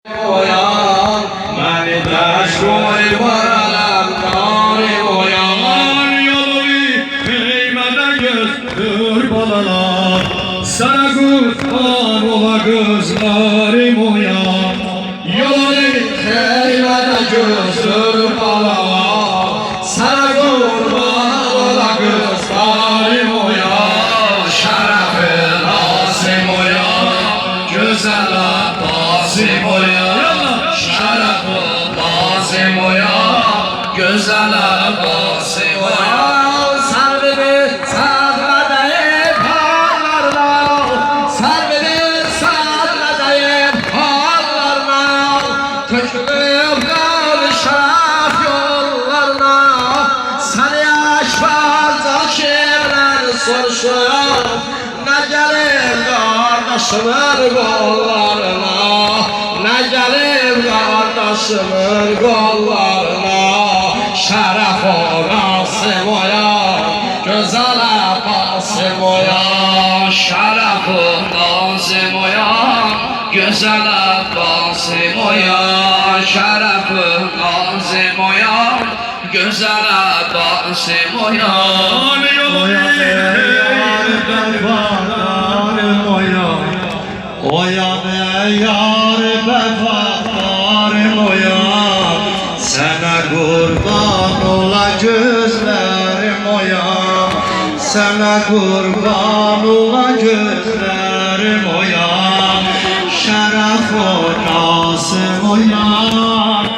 Oyan, məni təşvoy varalam, qari oyan. Yolu peymənə gözdür balalar, sənə qurban ola gözlərim oyan. Yolu peymənə gözdür balalar, sənə qurban ola gözlərim oyan. Şərəfi Nasim oyan, gözəl Abbasim oyan. Şərəfi Nasim oyan, gözəl Abbasim oyan. Sərvimi sədrədəyim hallarına, sərvimi sədrədəyim hallarına, tökülüb qal şərəf yollarına. Səni aşbazca şirlər soruşur, nə gəlir qardaşımın qollarına, nə gəlir qardaşımın qollarına. Şərəf Nasim oyan, gözəl Abbasim oyan. Şərəf Nasim oyan, gözəl Abbasim oyan. Şərəf Nasim oyan, gözəl Abbasim oyan. Oyan yar bəfadarım oyan, oyan yar bəfadarım oyan. Sənə qurban ola gözlərim oyan, sənə qurban ola gözlərim oyan. Şərəf Nasim oyan.